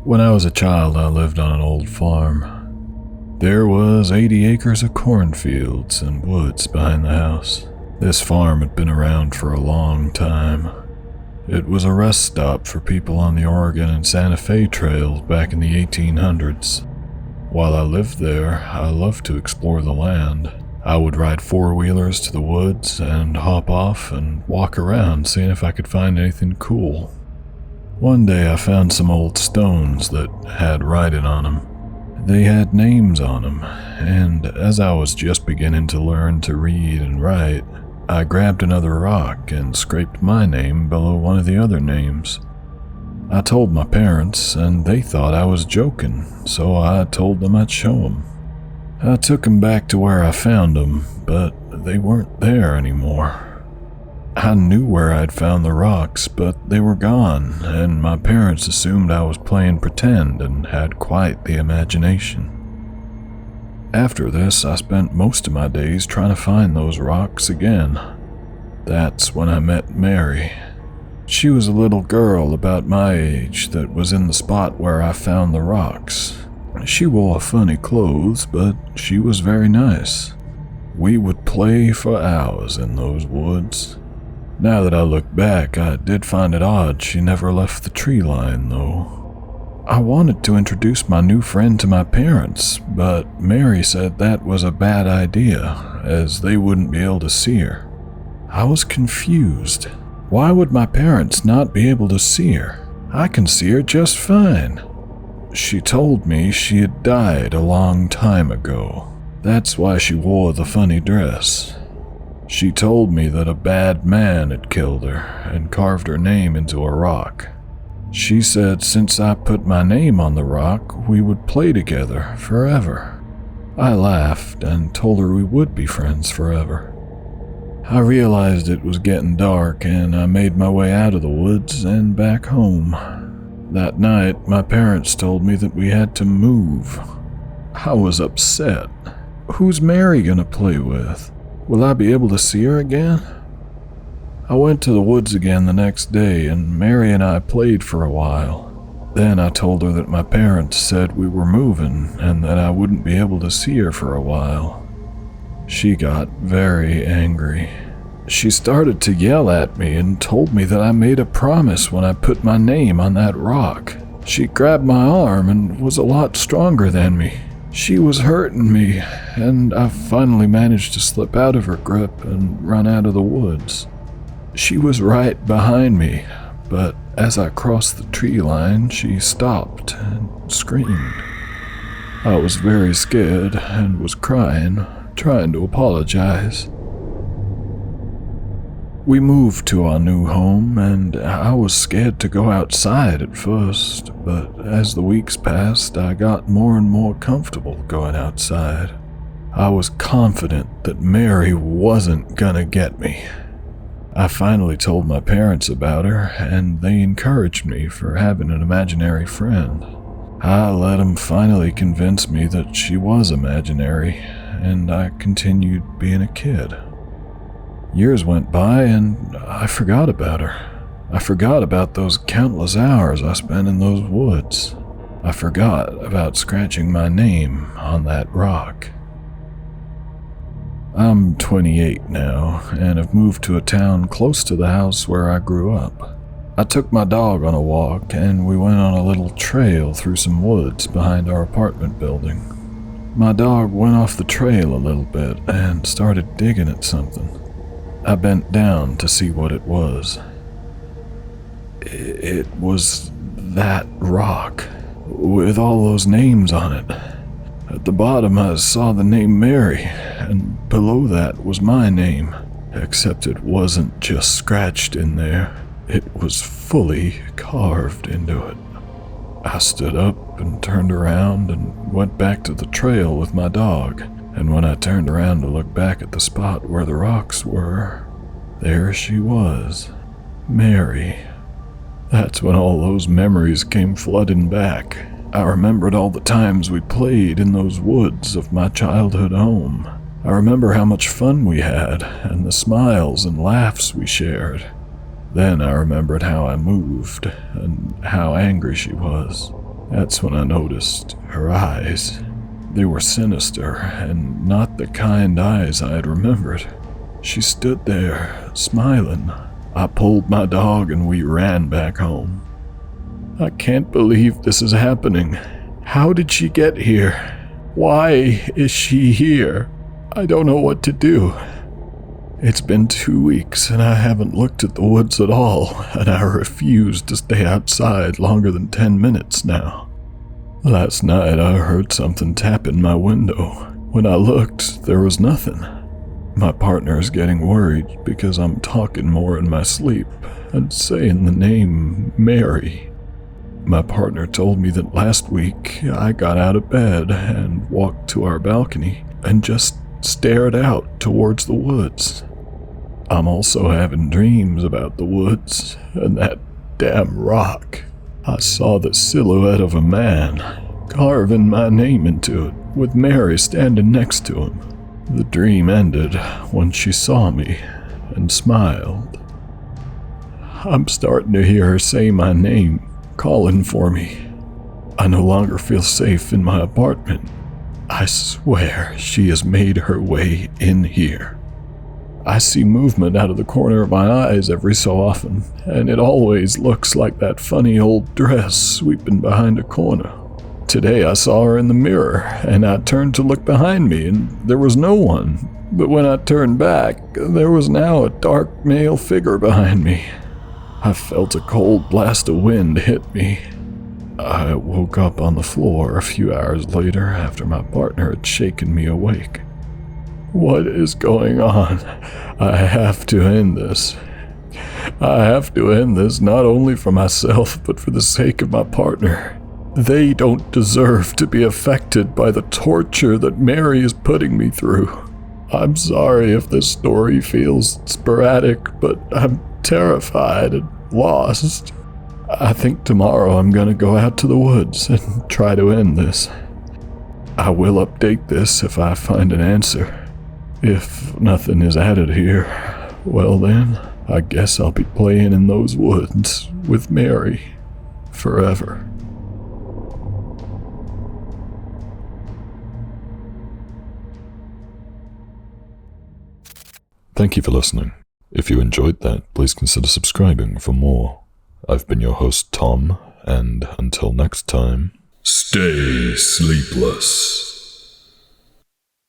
When I was a child, I lived on an old farm. There was 80 acres of cornfields and woods behind the house. This farm had been around for a long time. It was a rest stop for people on the Oregon and Santa Fe trails back in the 1800s. While I lived there, I loved to explore the land. I would ride four-wheelers to the woods and hop off and walk around seeing if I could find anything cool. One day I found some old stones that had writing on them. They had names on them, and as I was just beginning to learn to read and write, I grabbed another rock and scraped my name below one of the other names. I told my parents, and they thought I was joking, so I told them I'd show them. I took them back to where I found them, but they weren't there anymore. I knew where I'd found the rocks, but they were gone, and my parents assumed I was playing pretend and had quite the imagination. After this, I spent most of my days trying to find those rocks again. That's when I met Mary. She was a little girl about my age that was in the spot where I found the rocks. She wore funny clothes, but she was very nice. We would play for hours in those woods. Now that I look back, I did find it odd she never left the tree line, though. I wanted to introduce my new friend to my parents, but Mary said that was a bad idea, as they wouldn't be able to see her. I was confused. Why would my parents not be able to see her? I can see her just fine. She told me she had died a long time ago. That's why she wore the funny dress. She told me that a bad man had killed her and carved her name into a rock. She said since I put my name on the rock, we would play together forever. I laughed and told her we would be friends forever. I realized it was getting dark and I made my way out of the woods and back home. That night, my parents told me that we had to move. I was upset. Who's Mary gonna play with? Will I be able to see her again? I went to the woods again the next day, and Mary and I played for a while. Then I told her that my parents said we were moving and that I wouldn't be able to see her for a while. She got very angry. She started to yell at me and told me that I made a promise when I put my name on that rock. She grabbed my arm and was a lot stronger than me. She was hurting me, and I finally managed to slip out of her grip and run out of the woods. She was right behind me, but as I crossed the tree line, she stopped and screamed. I was very scared and was crying, trying to apologize. We moved to our new home, and I was scared to go outside at first, but as the weeks passed, I got more and more comfortable going outside. I was confident that Mary wasn't gonna get me. I finally told my parents about her, and they encouraged me for having an imaginary friend. I let them finally convince me that she was imaginary, and I continued being a kid. Years went by and I forgot about her. I forgot about those countless hours I spent in those woods. I forgot about scratching my name on that rock. I'm 28 now and have moved to a town close to the house where I grew up. I took my dog on a walk and we went on a little trail through some woods behind our apartment building. My dog went off the trail a little bit and started digging at something. I bent down to see what it was. It was that rock, with all those names on it. At the bottom I saw the name Mary, and below that was my name, except it wasn't just scratched in there, it was fully carved into it. I stood up and turned around and went back to the trail with my dog. And when I turned around to look back at the spot where the rocks were, there she was, Mary. That's when all those memories came flooding back. I remembered all the times we played in those woods of my childhood home. I remember how much fun we had and the smiles and laughs we shared. Then I remembered how I moved and how angry she was. That's when I noticed her eyes. They were sinister and not the kind eyes I had remembered. She stood there, smiling. I pulled my dog and we ran back home. I can't believe this is happening. How did she get here? Why is she here? I don't know what to do. It's been 2 weeks and I haven't looked at the woods at all, and I refuse to stay outside longer than 10 minutes now. Last night I heard something tap in my window. When I looked, there was nothing. My partner is getting worried because I'm talking more in my sleep and saying the name Mary. My partner told me that last week I got out of bed and walked to our balcony and just stared out towards the woods. I'm also having dreams about the woods and that damn rock. I saw the silhouette of a man carving my name into it with Mary standing next to him. The dream ended when she saw me and smiled. I'm starting to hear her say my name, calling for me. I no longer feel safe in my apartment. I swear she has made her way in here. I see movement out of the corner of my eyes every so often, and it always looks like that funny old dress sweeping behind a corner. Today I saw her in the mirror, and I turned to look behind me, and there was no one. But when I turned back, there was now a dark male figure behind me. I felt a cold blast of wind hit me. I woke up on the floor a few hours later after my partner had shaken me awake. What is going on? I have to end this. I have to end this not only for myself, but for the sake of my partner. They don't deserve to be affected by the torture that Mary is putting me through. I'm sorry if this story feels sporadic, but I'm terrified and lost. I think tomorrow I'm gonna go out to the woods and try to end this. I will update this if I find an answer. If nothing is added here, well then, I guess I'll be playing in those woods with Mary forever. Thank you for listening. If you enjoyed that, please consider subscribing for more. I've been your host, Tom, and until next time, stay sleepless.